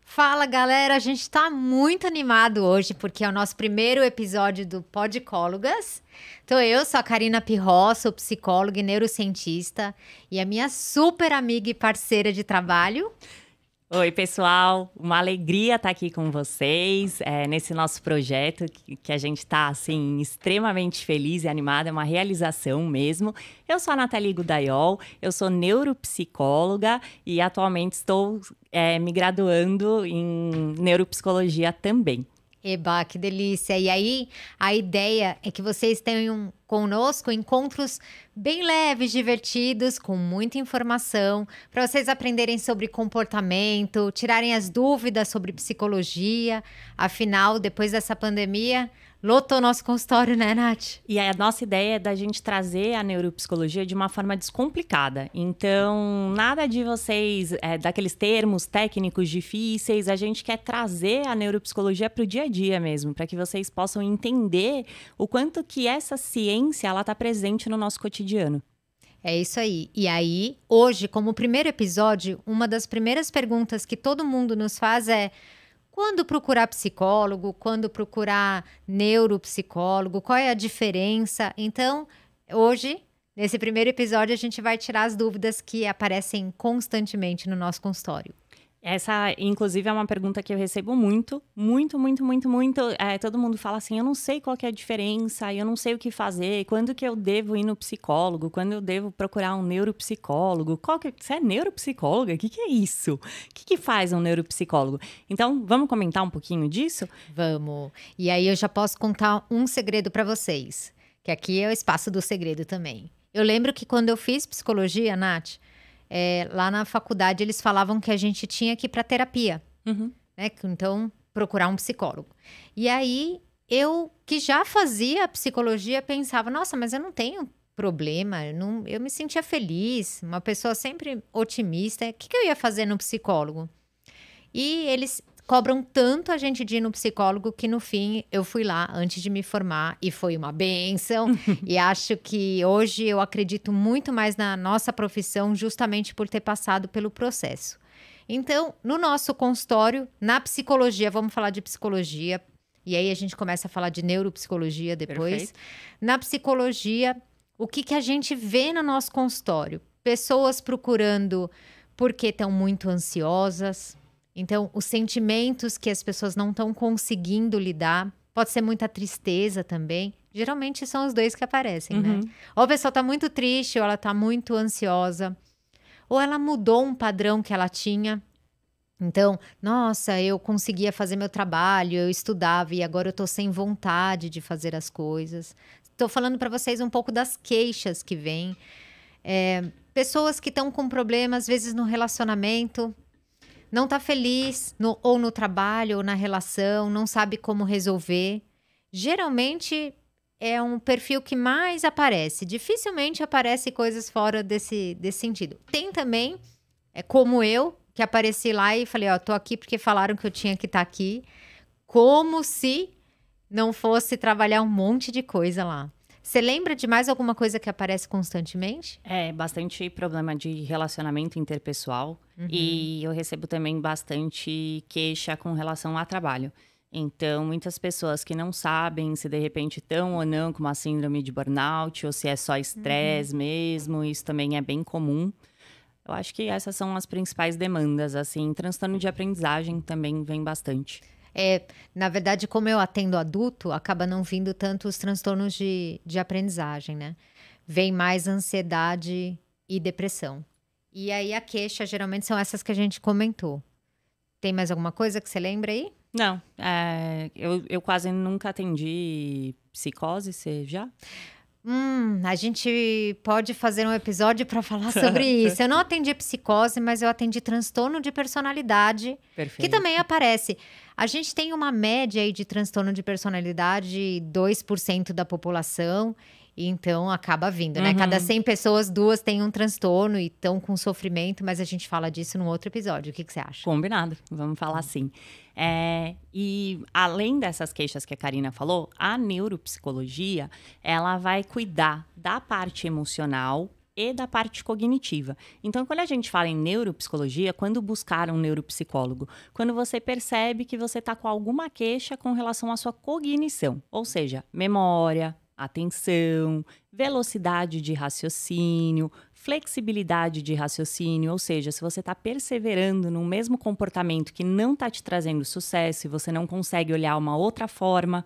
Fala, galera! A gente tá muito animado hoje porque é o nosso primeiro episódio do Podcólogas. Então, eu sou a Karina Pirró, sou psicóloga e neurocientista e a minha super amiga e parceira de trabalho. Oi, pessoal. Uma alegria estar aqui com vocês nesse nosso projeto que a gente está, assim, extremamente feliz e animada. É uma realização mesmo. Eu sou a Nathalie Gudaiol, eu sou neuropsicóloga e atualmente estou me graduando em neuropsicologia também. Eba, que delícia! E aí, a ideia é que vocês tenham conosco encontros bem leves, divertidos, com muita informação, para vocês aprenderem sobre comportamento, tirarem as dúvidas sobre psicologia. Afinal, depois dessa pandemia, lotou nosso consultório, né, Nath? E a nossa ideia é da gente trazer a neuropsicologia de uma forma descomplicada. Então, nada de vocês, daqueles termos técnicos difíceis, a gente quer trazer a neuropsicologia para o dia a dia mesmo, para que vocês possam entender o quanto que essa ciência ela está presente no nosso cotidiano. É isso aí. E aí, hoje, como primeiro episódio, uma das primeiras perguntas que todo mundo nos faz é: quando procurar psicólogo? Quando procurar neuropsicólogo? Qual é a diferença? Então, hoje, nesse primeiro episódio, a gente vai tirar as dúvidas que aparecem constantemente no nosso consultório. Essa, inclusive, é uma pergunta que eu recebo muito. Todo mundo fala assim, eu não sei qual que é a diferença, eu não sei o que fazer, quando que eu devo ir no psicólogo, quando eu devo procurar um neuropsicólogo, você é neuropsicóloga? O que é isso? O que faz um neuropsicólogo? Então, vamos comentar um pouquinho disso? Vamos! E aí eu já posso contar um segredo para vocês, que aqui é o espaço do segredo também. Eu lembro que quando eu fiz psicologia, Nath, lá na faculdade eles falavam que a gente tinha que ir para terapia, né? Então, procurar um psicólogo. E aí, eu que já fazia psicologia pensava, nossa, mas eu não tenho problema, eu me sentia feliz, uma pessoa sempre otimista, o que eu ia fazer no psicólogo? E eles cobram tanto a gente de ir no psicólogo que no fim eu fui lá antes de me formar e foi uma bênção. E acho que hoje eu acredito muito mais na nossa profissão justamente por ter passado pelo processo. Então, no nosso consultório, na psicologia, vamos falar de psicologia, e aí a gente começa a falar de neuropsicologia depois. Perfeito. Na psicologia, o que a gente vê no nosso consultório? Pessoas procurando porque estão muito ansiosas. Então, os sentimentos que as pessoas não estão conseguindo lidar, pode ser muita tristeza também. Geralmente são os dois que aparecem, né? Ou a pessoa está muito triste, ou ela está muito ansiosa. Ou ela mudou um padrão que ela tinha. Então, nossa, eu conseguia fazer meu trabalho, eu estudava e agora eu estou sem vontade de fazer as coisas. Estou falando para vocês um pouco das queixas que vêm. Pessoas que estão com problemas, às vezes no relacionamento, não tá feliz ou no trabalho ou na relação, não sabe como resolver. Geralmente é um perfil que mais aparece. Dificilmente aparece coisas fora desse sentido. Tem também, como eu, que apareci lá e falei, ó, tô aqui porque falaram que eu tinha que estar aqui. Como se não fosse trabalhar um monte de coisa lá. Você lembra de mais alguma coisa que aparece constantemente? Bastante problema de relacionamento interpessoal. E eu recebo também bastante queixa com relação a trabalho. Então, muitas pessoas que não sabem se de repente estão ou não com uma síndrome de burnout, ou se é só estresse mesmo, isso também é bem comum. Eu acho que essas são as principais demandas, assim. Transtorno de aprendizagem também vem bastante. Na verdade, como eu atendo adulto, acaba não vindo tanto os transtornos de aprendizagem, né? Vem mais ansiedade e depressão. E aí a queixa geralmente são essas que a gente comentou. Tem mais alguma coisa que você lembra aí? Não, eu quase nunca atendi psicose, você já? A gente pode fazer um episódio para falar sobre isso. Eu não atendi psicose, mas eu atendi transtorno de personalidade, Perfeito. que também aparece. A gente tem uma média aí de transtorno de personalidade, 2% da população, então acaba vindo, né? Cada 100 pessoas, 2 têm um transtorno e estão com sofrimento, mas a gente fala disso num outro episódio. O que você acha? Combinado, vamos falar assim. E além dessas queixas que a Karina falou, a neuropsicologia, ela vai cuidar da parte emocional e da parte cognitiva. Então, quando a gente fala em neuropsicologia, quando buscar um neuropsicólogo? Quando você percebe que você está com alguma queixa com relação à sua cognição, ou seja, memória, atenção, velocidade de raciocínio, flexibilidade de raciocínio, ou seja, se você está perseverando no mesmo comportamento que não está te trazendo sucesso e você não consegue olhar uma outra forma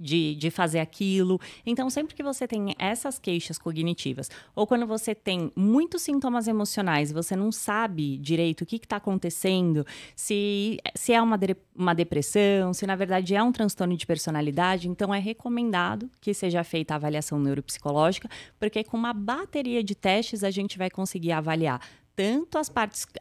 de fazer aquilo. Então, sempre que você tem essas queixas cognitivas, ou quando você tem muitos sintomas emocionais e você não sabe direito o que está acontecendo, se é uma depressão, se na verdade é um transtorno de personalidade, então é recomendado que seja feita a avaliação neuropsicológica, porque com uma bateria de testes a gente vai conseguir avaliar tanto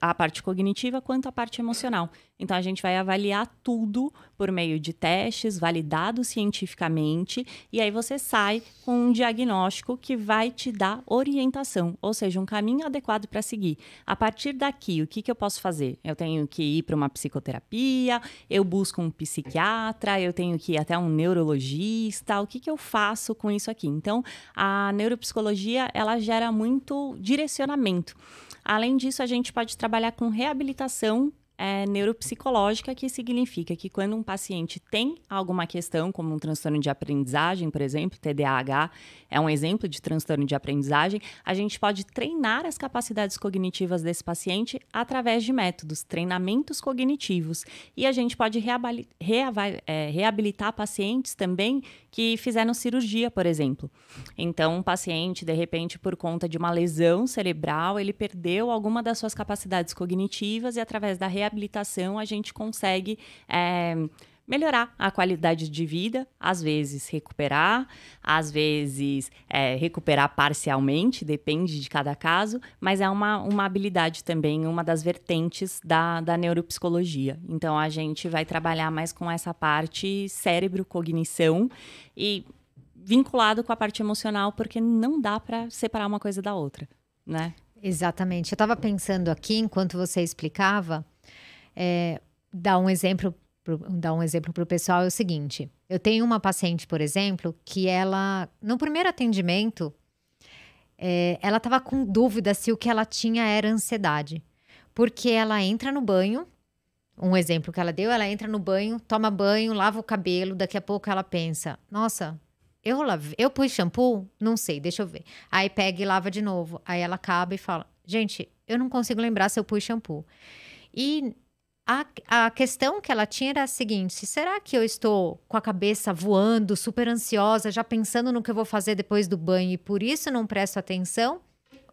a parte cognitiva quanto a parte emocional. Então, a gente vai avaliar tudo por meio de testes validados cientificamente e aí você sai com um diagnóstico que vai te dar orientação, ou seja, um caminho adequado para seguir. A partir daqui, o que eu posso fazer? Eu tenho que ir para uma psicoterapia, eu busco um psiquiatra, eu tenho que ir até um neurologista, o que eu faço com isso aqui? Então, a neuropsicologia, ela gera muito direcionamento. Além disso, a gente pode trabalhar com reabilitação neuropsicológica, que significa que quando um paciente tem alguma questão, como um transtorno de aprendizagem, por exemplo, TDAH é um exemplo de transtorno de aprendizagem, a gente pode treinar as capacidades cognitivas desse paciente através de métodos, treinamentos cognitivos. E a gente pode reabilitar pacientes também que fizeram cirurgia, por exemplo. Então, um paciente, de repente, por conta de uma lesão cerebral, ele perdeu alguma das suas capacidades cognitivas e através da reabilitação a gente consegue melhorar a qualidade de vida, às vezes recuperar, às vezes recuperar parcialmente, depende de cada caso, mas é uma habilidade também, uma das vertentes da neuropsicologia. Então, a gente vai trabalhar mais com essa parte cérebro-cognição e vinculado com a parte emocional, porque não dá para separar uma coisa da outra, né? Exatamente. Eu estava pensando aqui, enquanto você explicava, dar um exemplo para o pessoal é o seguinte. Eu tenho uma paciente, por exemplo, que ela, no primeiro atendimento, ela estava com dúvida se o que ela tinha era ansiedade. Porque ela entra no banho, um exemplo que ela deu, ela entra no banho, toma banho, lava o cabelo, daqui a pouco ela pensa, nossa, eu pus shampoo? Não sei, deixa eu ver. Aí pega e lava de novo. Aí ela acaba e fala, gente, eu não consigo lembrar se eu pus shampoo. E a questão que ela tinha era a seguinte, será que eu estou com a cabeça voando, super ansiosa, já pensando no que eu vou fazer depois do banho e por isso não presto atenção?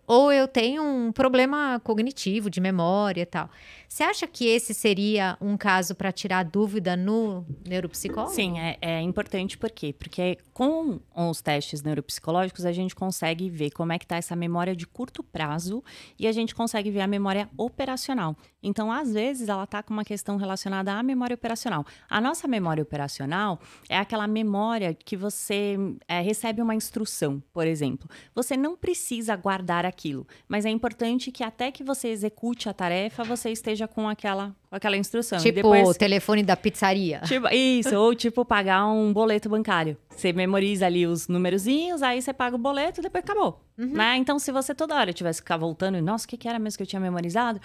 Ou eu tenho um problema cognitivo, de memória e tal. Você acha que esse seria um caso para tirar dúvida no neuropsicólogo? Sim, é importante por quê? Porque com os testes neuropsicológicos a gente consegue ver como é que está essa memória de curto prazo e a gente consegue ver a memória operacional. Então, às vezes, ela está com uma questão relacionada à memória operacional. A nossa memória operacional é aquela memória que você recebe uma instrução, por exemplo. Você não precisa guardar aquilo, mas é importante que até que você execute a tarefa, você esteja com aquela instrução. Tipo, e depois, o telefone da pizzaria. Isso, ou tipo pagar um boleto bancário. Você memoriza ali os numerozinhos, aí você paga o boleto e depois acabou. Né? Então, se você toda hora tivesse que ficar voltando e, nossa, o que era mesmo que eu tinha memorizado?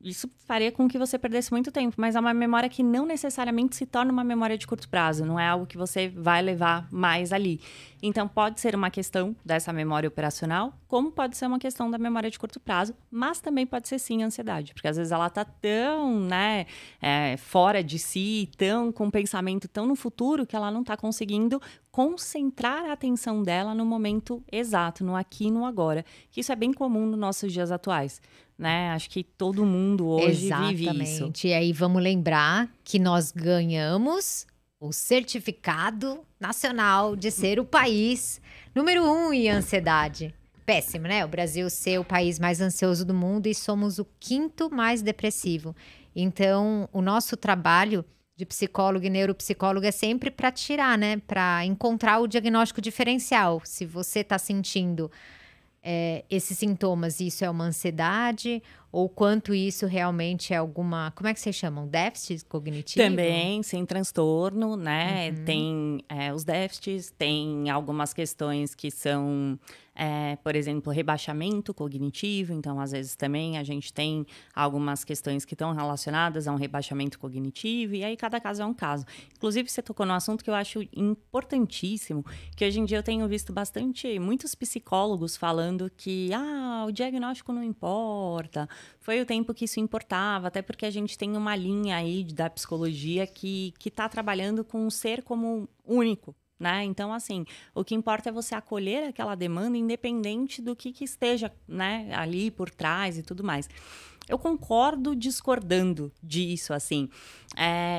Isso faria com que você perdesse muito tempo. Mas é uma memória que não necessariamente se torna uma memória de curto prazo. Não é algo que você vai levar mais ali. Então, pode ser uma questão dessa memória operacional, como pode ser uma questão da memória de curto prazo, mas também pode ser, sim, a ansiedade. Porque, às vezes, ela tá tão, né, fora de si, tão com um pensamento tão no futuro, que ela não tá conseguindo concentrar a atenção dela no momento exato, no aqui e no agora. Que isso é bem comum nos nossos dias atuais, né? Acho que todo mundo hoje vive isso. Exatamente. E aí vamos lembrar que nós ganhamos o certificado nacional de ser o país número 1 em ansiedade. Péssimo, né? O Brasil ser o país mais ansioso do mundo e somos o 5º mais depressivo. Então, o nosso trabalho de psicólogo e neuropsicólogo é sempre para tirar, né? Para encontrar o diagnóstico diferencial. Se você está sentindo esses sintomas, isso é uma ansiedade Ou quanto isso realmente é alguma... Como é que vocês chamam? Déficit cognitivo? Também, sem transtorno, né? Tem os déficits, tem algumas questões que são, por exemplo, rebaixamento cognitivo. Então, às vezes, também a gente tem algumas questões que estão relacionadas a um rebaixamento cognitivo. E aí, cada caso é um caso. Inclusive, você tocou num assunto que eu acho importantíssimo, que hoje em dia eu tenho visto muitos psicólogos falando que o diagnóstico não importa. Foi o tempo que isso importava, até porque a gente tem uma linha aí da psicologia que está trabalhando com o ser como único, né? Então, assim, o que importa é você acolher aquela demanda independente do que esteja, né, ali por trás e tudo mais. Eu concordo discordando disso, assim.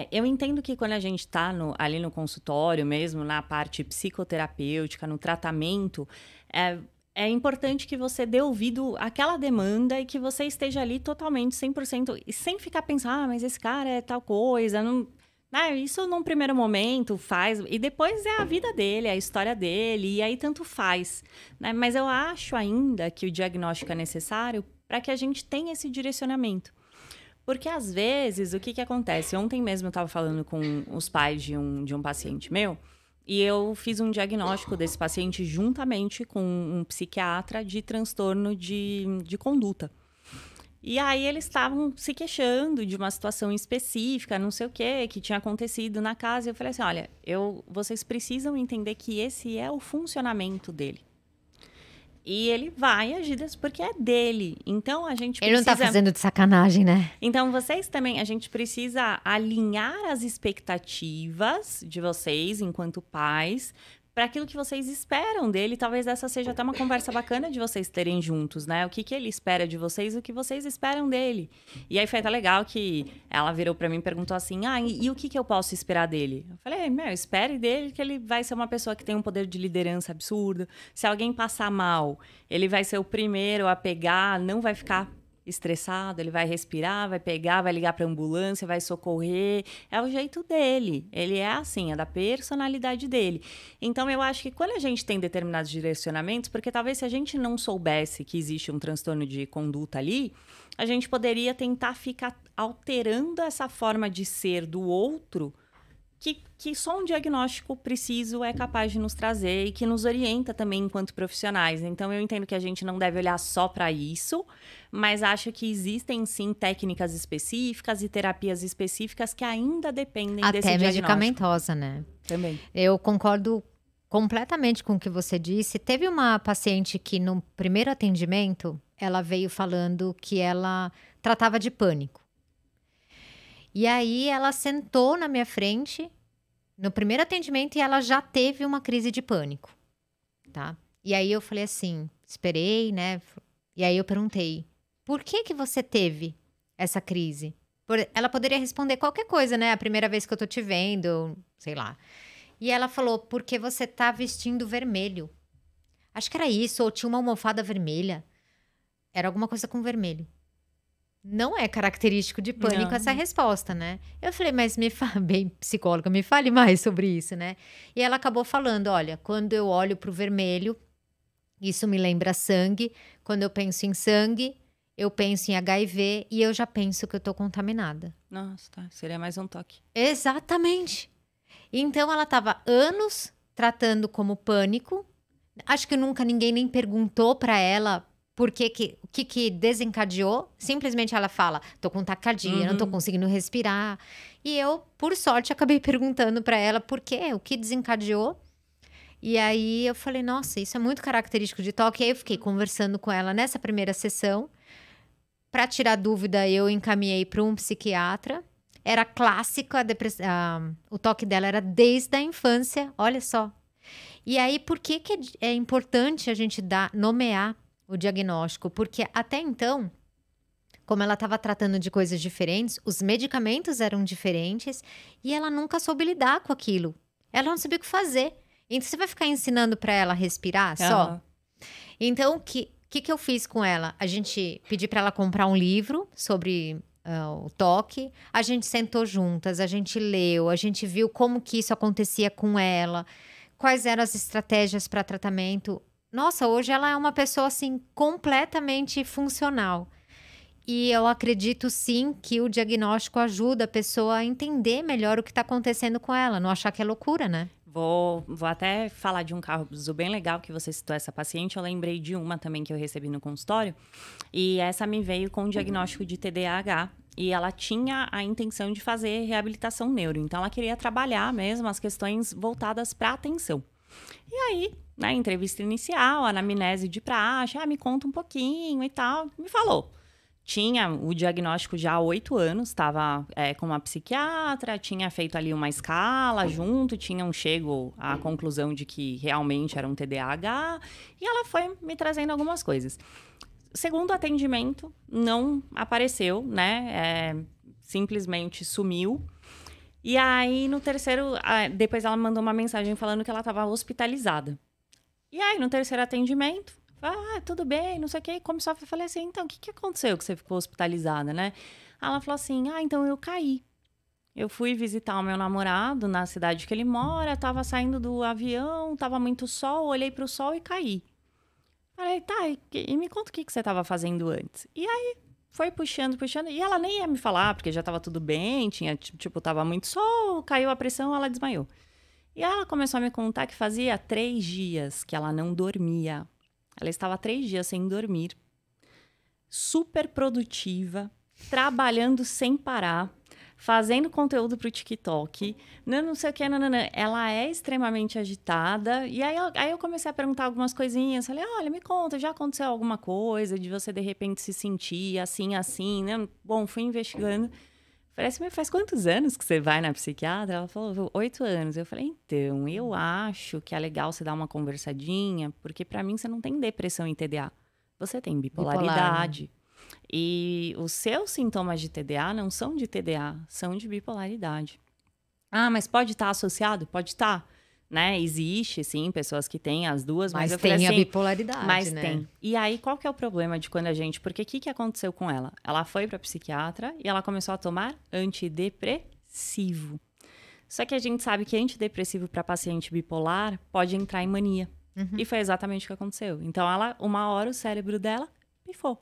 Eu entendo que quando a gente está ali no consultório mesmo, na parte psicoterapêutica, no tratamento, é importante que você dê ouvido àquela demanda e que você esteja ali totalmente 100% e sem ficar pensando, mas esse cara é tal coisa, não... Isso num primeiro momento faz, e depois é a vida dele, a história dele, e aí tanto faz, né? Mas eu acho ainda que o diagnóstico é necessário para que a gente tenha esse direcionamento. Porque, às vezes, o que acontece? Ontem mesmo eu estava falando com os pais de um paciente meu, e eu fiz um diagnóstico desse paciente juntamente com um psiquiatra de transtorno de conduta. E aí eles estavam se queixando de uma situação específica, não sei o que tinha acontecido na casa. E eu falei assim, olha, vocês precisam entender que esse é o funcionamento dele. E ele vai agir porque é dele. Então, a gente precisa... Ele não tá fazendo de sacanagem, né? Então, vocês também... A gente precisa alinhar as expectativas de vocês, enquanto pais, para aquilo que vocês esperam dele. Talvez essa seja até uma conversa bacana de vocês terem juntos, né? O que ele espera de vocês e o que vocês esperam dele. E aí foi até legal que ela virou para mim e perguntou assim, e o que eu posso esperar dele? Eu falei, espere dele que ele vai ser uma pessoa que tem um poder de liderança absurdo. Se alguém passar mal, ele vai ser o primeiro a pegar, não vai ficar estressado, ele vai respirar, vai pegar, vai ligar para a ambulância, vai socorrer. É o jeito dele. Ele é assim, é da personalidade dele. Então, eu acho que quando a gente tem determinados direcionamentos, porque talvez se a gente não soubesse que existe um transtorno de conduta ali, a gente poderia tentar ficar alterando essa forma de ser do outro que só um diagnóstico preciso é capaz de nos trazer e que nos orienta também enquanto profissionais. Então, eu entendo que a gente não deve olhar só para isso, mas acho que existem, sim, técnicas específicas e terapias específicas que ainda dependem desse diagnóstico. Até medicamentosa, né? Também. Eu concordo completamente com o que você disse. Teve uma paciente que, no primeiro atendimento, ela veio falando que ela tratava de pânico. E aí, ela sentou na minha frente no primeiro atendimento e ela já teve uma crise de pânico, tá? E aí, eu falei assim, esperei, né? E aí, eu perguntei, por que você teve essa crise? Ela poderia responder qualquer coisa, né? A primeira vez que eu tô te vendo, sei lá. E ela falou, porque você tá vestindo vermelho. Acho que era isso, ou tinha uma almofada vermelha. Era alguma coisa com vermelho. Não é característico de pânico essa resposta, né? Eu falei, mas bem psicóloga, me fale mais sobre isso, né? E ela acabou falando, olha, quando eu olho pro vermelho, isso me lembra sangue. Quando eu penso em sangue, eu penso em HIV e eu já penso que eu tô contaminada. Nossa, tá. Seria mais um toque. Exatamente. Então, ela tava anos tratando como pânico. Acho que nunca ninguém nem perguntou pra ela o que desencadeou. Simplesmente ela fala, tô com taquicardia, não tô conseguindo respirar. E eu, por sorte, acabei perguntando pra ela por quê, o que desencadeou. E aí eu falei, nossa, isso é muito característico de toque. E aí eu fiquei conversando com ela nessa primeira sessão. Pra tirar dúvida, eu encaminhei para um psiquiatra. Era clássico, o toque dela era desde a infância, olha só. E aí, por que é importante a gente nomear o diagnóstico? Porque até então, como ela estava tratando de coisas diferentes, os medicamentos eram diferentes e ela nunca soube lidar com aquilo. Ela não sabia o que fazer. Então, você vai ficar ensinando para ela a respirar só? Então, o que eu fiz com ela? A gente pedi para ela comprar um livro sobre o toque. A gente sentou juntas, a gente leu, a gente viu como que isso acontecia com ela, quais eram as estratégias para tratamento. Nossa, hoje ela é uma pessoa, assim, completamente funcional. E eu acredito sim que o diagnóstico ajuda a pessoa a entender melhor o que está acontecendo com ela, não achar que é loucura, né? Vou até falar de um caso bem legal que você citou essa paciente. Eu lembrei de uma também que eu recebi no consultório. E essa me veio com um diagnóstico de TDAH. E ela tinha a intenção de fazer reabilitação neuro. Então, ela queria trabalhar mesmo as questões voltadas para a atenção. E aí, na entrevista inicial, a anamnese de praxe, me conta um pouquinho e tal, me falou. Tinha o diagnóstico já há 8 anos, estava com uma psiquiatra, tinha feito ali uma escala junto, tinham chego à conclusão de que realmente era um TDAH, e ela foi me trazendo algumas coisas. Segundo atendimento, não apareceu, né? Simplesmente sumiu. E aí, no terceiro, depois ela mandou uma mensagem falando que ela estava hospitalizada. E aí, no terceiro atendimento, tudo bem, não sei o quê. Começou a falar assim, então, o que aconteceu que você ficou hospitalizada, né? Ela falou assim, então eu caí. Eu fui visitar o meu namorado na cidade que ele mora, tava saindo do avião, tava muito sol, olhei pro sol e caí. Falei, e me conta o que você tava fazendo antes. E aí, foi puxando, e ela nem ia me falar, porque já tava tudo bem, tava muito sol, caiu a pressão, ela desmaiou. E ela começou a me contar que fazia 3 dias que ela não dormia. Ela estava 3 dias sem dormir, super produtiva, trabalhando sem parar, fazendo conteúdo pro TikTok, não sei o que, não. Ela é extremamente agitada. E aí eu comecei a perguntar algumas coisinhas. Falei, olha, me conta, já aconteceu alguma coisa de você, de repente, se sentir assim, né? Bom, fui investigando. Falei assim, mas faz quantos anos que você vai na psiquiatra? Ela falou, 8 anos. Eu falei, então, eu acho que é legal você dar uma conversadinha, porque pra mim você não tem depressão em TDA. Você tem bipolaridade. Bipolar, né? E os seus sintomas de TDA não são de TDA, são de bipolaridade. Mas pode estar associado? Pode estar, né? Existe, sim, pessoas que têm as duas, mas eu tem falei assim, a bipolaridade, mas né? tem. E aí, qual que é o problema de quando a gente... Porque o que aconteceu com ela? Ela foi para psiquiatra e ela começou a tomar antidepressivo. Só que a gente sabe que antidepressivo para paciente bipolar pode entrar em mania. E foi exatamente o que aconteceu. Então, uma hora o cérebro dela pifou.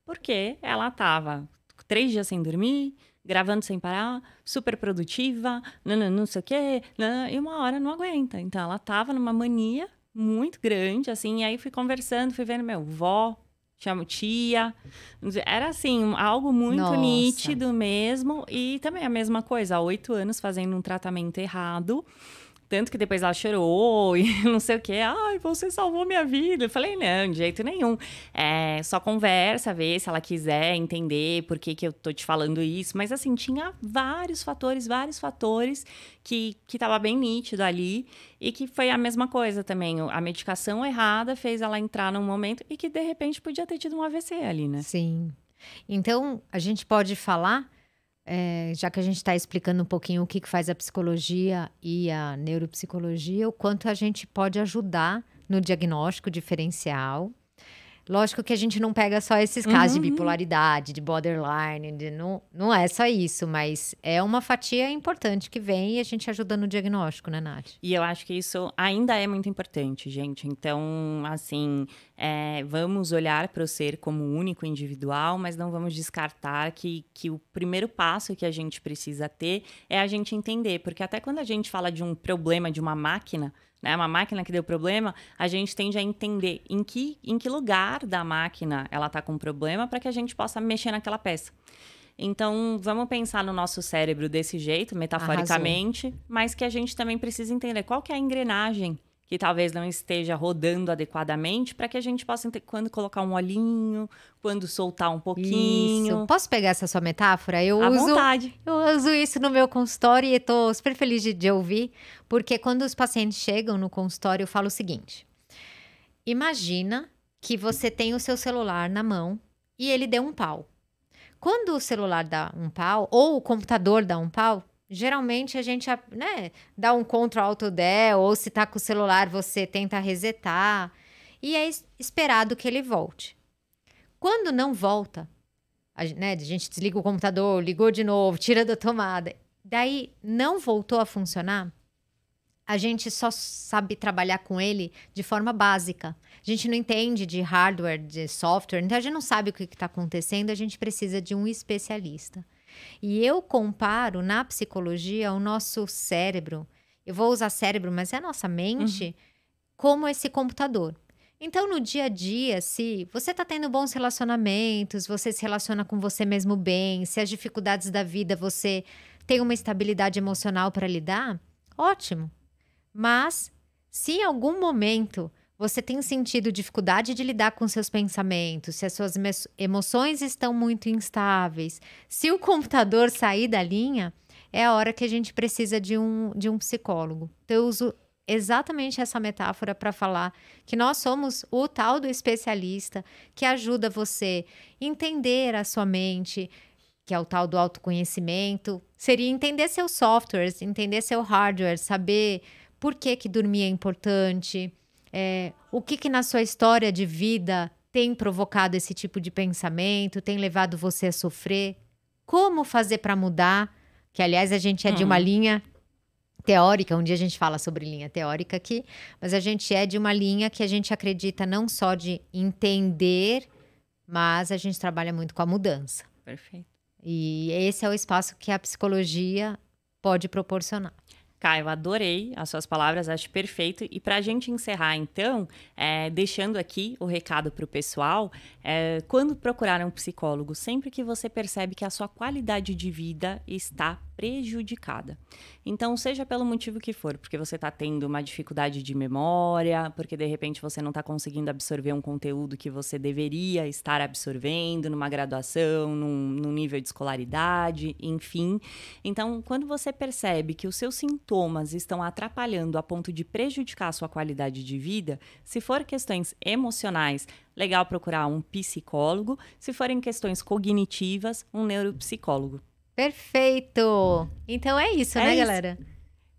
Porque ela tava 3 dias sem dormir, gravando sem parar, super produtiva, não sei o quê, e uma hora não aguenta. Então, ela tava numa mania muito grande, assim, e aí fui conversando, fui vendo, vó, chamo tia, era assim, algo muito nítido mesmo, e também a mesma coisa, há 8 anos fazendo um tratamento errado. Tanto que depois ela chorou e não sei o quê. Você salvou minha vida. Eu falei, não, de jeito nenhum. Só conversa, vê se ela quiser entender por que eu tô te falando isso. Mas, assim, tinha vários fatores que tava bem nítido ali. E que foi a mesma coisa também. A medicação errada fez ela entrar num momento e que, de repente, podia ter tido um AVC ali, né? Sim. Então, a gente pode falar... já que a gente está explicando um pouquinho o que faz a psicologia e a neuropsicologia, o quanto a gente pode ajudar no diagnóstico diferencial. Lógico que a gente não pega só esses casos de bipolaridade, de borderline, não é só isso, mas é uma fatia importante que vem e a gente ajuda no diagnóstico, né, Nath? E eu acho que isso ainda é muito importante, gente. Então, assim, vamos olhar para o ser como único, individual, mas não vamos descartar que o primeiro passo que a gente precisa ter é a gente entender. Porque até quando a gente fala de um problema de uma máquina, né, uma máquina que deu problema, a gente tende a entender em que lugar da máquina ela está com problema para que a gente possa mexer naquela peça. Então, vamos pensar no nosso cérebro desse jeito, metaforicamente, mas que a gente também precisa entender qual que é a engrenagem que talvez não esteja rodando adequadamente para que a gente possa quando colocar um olhinho, quando soltar um pouquinho. Isso. Posso pegar essa sua metáfora? À vontade. Eu uso isso no meu consultório e estou super feliz de ouvir, porque quando os pacientes chegam no consultório, eu falo o seguinte. Imagina que você tem o seu celular na mão e ele deu um pau. Quando o celular dá um pau, ou o computador dá um pau, geralmente a gente, né, dá um Ctrl Alt Del, ou se tá com o celular você tenta resetar, e é esperado que ele volte. Quando não volta, a gente desliga o computador, ligou de novo, tira da tomada, daí não voltou a funcionar, a gente só sabe trabalhar com ele de forma básica. A gente não entende de hardware, de software, então a gente não sabe o que está acontecendo, a gente precisa de um especialista. E eu comparo na psicologia o nosso cérebro, eu vou usar cérebro, mas é a nossa mente, como esse computador. Então, no dia a dia, se você está tendo bons relacionamentos, você se relaciona com você mesmo bem, se as dificuldades da vida você tem uma estabilidade emocional para lidar, ótimo. Mas, se em algum momento você tem sentido dificuldade de lidar com seus pensamentos, se as suas emoções estão muito instáveis, se o computador sair da linha, é a hora que a gente precisa de um psicólogo. Então, eu uso exatamente essa metáfora para falar que nós somos o tal do especialista que ajuda você a entender a sua mente, que é o tal do autoconhecimento. Seria entender seus softwares, entender seu hardware, saber por que dormir é importante, o que na sua história de vida tem provocado esse tipo de pensamento, tem levado você a sofrer, como fazer para mudar, que aliás a gente é de uma linha teórica, um dia a gente fala sobre linha teórica aqui, mas a gente é de uma linha que a gente acredita não só de entender, mas a gente trabalha muito com a mudança. Perfeito. E esse é o espaço que a psicologia pode proporcionar. Caio, adorei as suas palavras, acho perfeito. E para a gente encerrar, então, deixando aqui o recado para o pessoal, quando procurar um psicólogo, sempre que você percebe que a sua qualidade de vida está prejudicada. Então, seja pelo motivo que for, porque você está tendo uma dificuldade de memória, porque de repente você não está conseguindo absorver um conteúdo que você deveria estar absorvendo numa graduação, num nível de escolaridade, enfim. Então, quando você percebe que os seus sintomas estão atrapalhando a ponto de prejudicar a sua qualidade de vida, se for questões emocionais, legal procurar um psicólogo, se forem questões cognitivas, um neuropsicólogo. Perfeito! Então é isso, né, galera?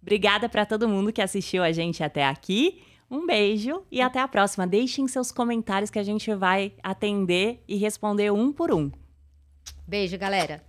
Obrigada para todo mundo que assistiu a gente até aqui. Um beijo e até a próxima. Deixem seus comentários que a gente vai atender e responder um por um. Beijo, galera!